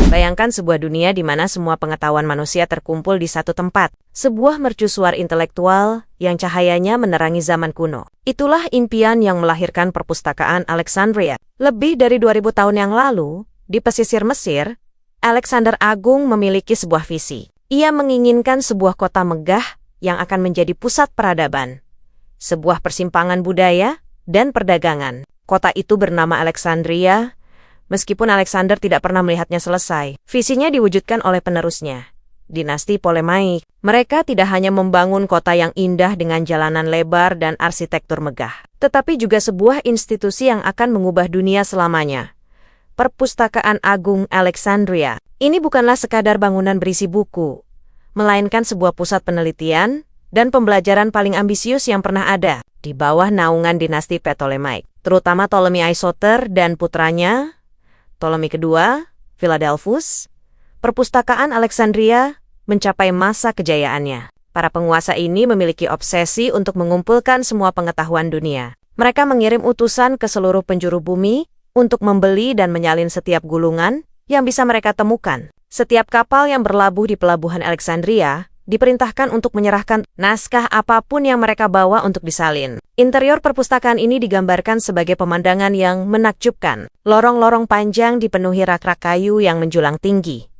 Bayangkan sebuah dunia di mana semua pengetahuan manusia terkumpul di satu tempat. Sebuah mercusuar intelektual yang cahayanya menerangi zaman kuno. Itulah impian yang melahirkan perpustakaan Alexandria. Lebih dari 2000 tahun yang lalu, di pesisir Mesir, Alexander Agung memiliki sebuah visi. Ia menginginkan sebuah kota megah yang akan menjadi pusat peradaban, sebuah persimpangan budaya dan perdagangan. Kota itu bernama Alexandria. Meskipun Alexander tidak pernah melihatnya selesai, visinya diwujudkan oleh penerusnya, dinasti Ptolemaic. Mereka tidak hanya membangun kota yang indah dengan jalanan lebar dan arsitektur megah, tetapi juga sebuah institusi yang akan mengubah dunia selamanya. Perpustakaan Agung Alexandria. Ini bukanlah sekadar bangunan berisi buku, melainkan sebuah pusat penelitian dan pembelajaran paling ambisius yang pernah ada di bawah naungan dinasti Ptolemaic, terutama Ptolemy Isoter dan putranya, Ptolemy II, Philadelphus. Perpustakaan Alexandria mencapai masa kejayaannya. Para penguasa ini memiliki obsesi untuk mengumpulkan semua pengetahuan dunia. Mereka mengirim utusan ke seluruh penjuru bumi untuk membeli dan menyalin setiap gulungan yang bisa mereka temukan. Setiap kapal yang berlabuh di pelabuhan Alexandria diperintahkan untuk menyerahkan naskah apapun yang mereka bawa untuk disalin. Interior perpustakaan ini digambarkan sebagai pemandangan yang menakjubkan. Lorong-lorong panjang dipenuhi rak-rak kayu yang menjulang tinggi,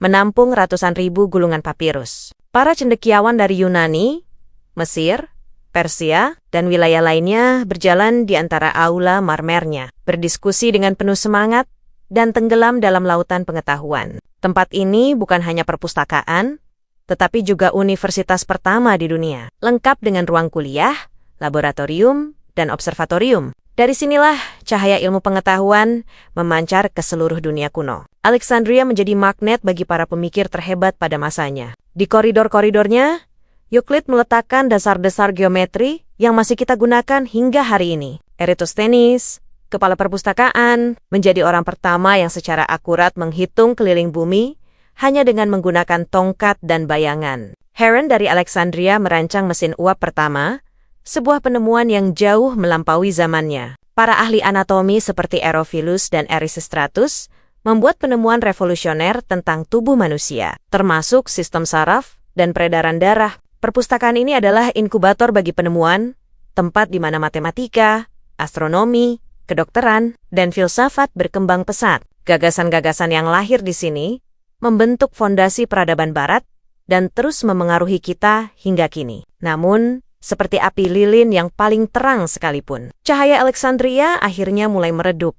menampung ratusan ribu gulungan papirus. Para cendekiawan dari Yunani, Mesir, Persia, dan wilayah lainnya berjalan di antara aula marmernya, berdiskusi dengan penuh semangat dan tenggelam dalam lautan pengetahuan. Tempat ini bukan hanya perpustakaan, tetapi juga universitas pertama di dunia, lengkap dengan ruang kuliah, laboratorium, dan observatorium. Dari sinilah cahaya ilmu pengetahuan memancar ke seluruh dunia kuno. Alexandria menjadi magnet bagi para pemikir terhebat pada masanya. Di koridor-koridornya, Euclid meletakkan dasar-dasar geometri yang masih kita gunakan hingga hari ini. Eratosthenes, kepala perpustakaan, menjadi orang pertama yang secara akurat menghitung keliling bumi hanya dengan menggunakan tongkat dan bayangan. Heron dari Alexandria merancang mesin uap pertama, sebuah penemuan yang jauh melampaui zamannya. Para ahli anatomi seperti Herophilus dan Erasistratus membuat penemuan revolusioner tentang tubuh manusia, termasuk sistem saraf dan peredaran darah. Perpustakaan ini adalah inkubator bagi penemuan, tempat di mana matematika, astronomi, kedokteran, dan filsafat berkembang pesat. Gagasan-gagasan yang lahir di sini membentuk fondasi peradaban barat dan terus memengaruhi kita hingga kini. Namun, seperti api lilin yang paling terang sekalipun, cahaya Alexandria akhirnya mulai meredup,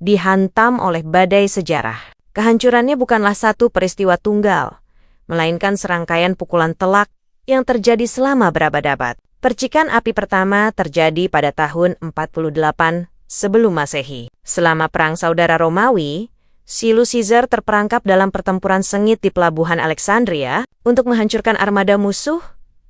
dihantam oleh badai sejarah. Kehancurannya bukanlah satu peristiwa tunggal, melainkan serangkaian pukulan telak yang terjadi selama berabad-abad. Percikan api pertama terjadi pada tahun 48 sebelum Masehi. Selama Perang Saudara Romawi, Julius Caesar terperangkap dalam pertempuran sengit di pelabuhan Alexandria. Untuk menghancurkan armada musuh,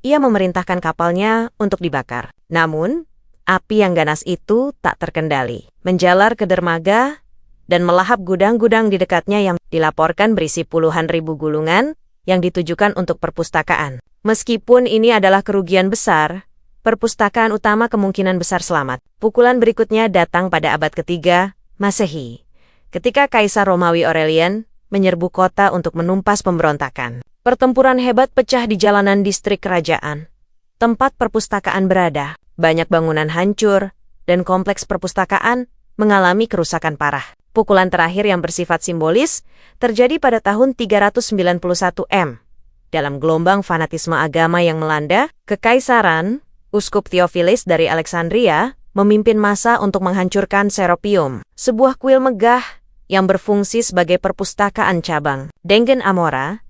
ia memerintahkan kapalnya untuk dibakar. Namun, api yang ganas itu tak terkendali, menjalar ke dermaga dan melahap gudang-gudang di dekatnya yang dilaporkan berisi puluhan ribu gulungan yang ditujukan untuk perpustakaan. Meskipun ini adalah kerugian besar, perpustakaan utama kemungkinan besar selamat. Pukulan berikutnya datang pada abad ketiga Masehi, ketika Kaisar Romawi Aurelian menyerbu kota untuk menumpas pemberontakan. Pertempuran hebat pecah di jalanan distrik kerajaan. Tempat perpustakaan berada, banyak bangunan hancur, dan kompleks perpustakaan mengalami kerusakan parah. Pukulan terakhir yang bersifat simbolis terjadi pada tahun 391 M. Dalam gelombang fanatisme agama yang melanda, Kekaisaran, Uskup Theophilus dari Alexandria, memimpin massa untuk menghancurkan Serapeum, sebuah kuil megah yang berfungsi sebagai perpustakaan cabang. Dengan Amora,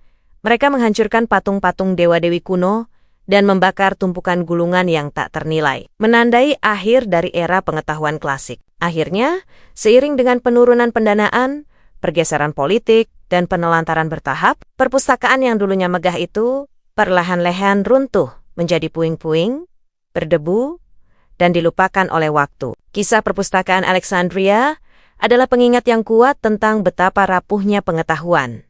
mereka menghancurkan patung-patung dewa-dewi kuno dan membakar tumpukan gulungan yang tak ternilai, menandai akhir dari era pengetahuan klasik. Akhirnya, seiring dengan penurunan pendanaan, pergeseran politik, dan penelantaran bertahap, perpustakaan yang dulunya megah itu perlahan-lahan runtuh menjadi puing-puing, berdebu, dan dilupakan oleh waktu. Kisah perpustakaan Alexandria adalah pengingat yang kuat tentang betapa rapuhnya pengetahuan.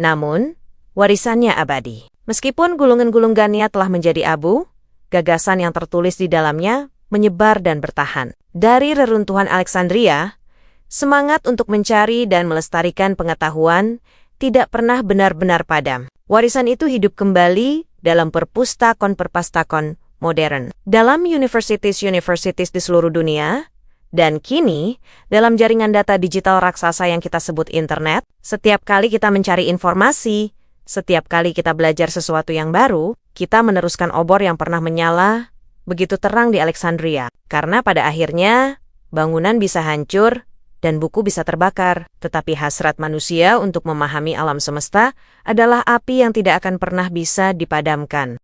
Namun, warisannya abadi. Meskipun gulungan-gulungannya telah menjadi abu, gagasan yang tertulis di dalamnya menyebar dan bertahan. Dari reruntuhan Alexandria, Semangat untuk mencari dan melestarikan pengetahuan tidak pernah benar-benar padam. Warisan itu hidup kembali dalam perpustakon modern, dalam universities di seluruh dunia, dan kini dalam jaringan data digital raksasa yang kita sebut internet. Setiap kali kita mencari informasi, setiap kali kita belajar sesuatu yang baru, kita meneruskan obor yang pernah menyala begitu terang di Alexandria. Karena pada akhirnya, bangunan bisa hancur dan buku bisa terbakar, tetapi hasrat manusia untuk memahami alam semesta adalah api yang tidak akan pernah bisa dipadamkan.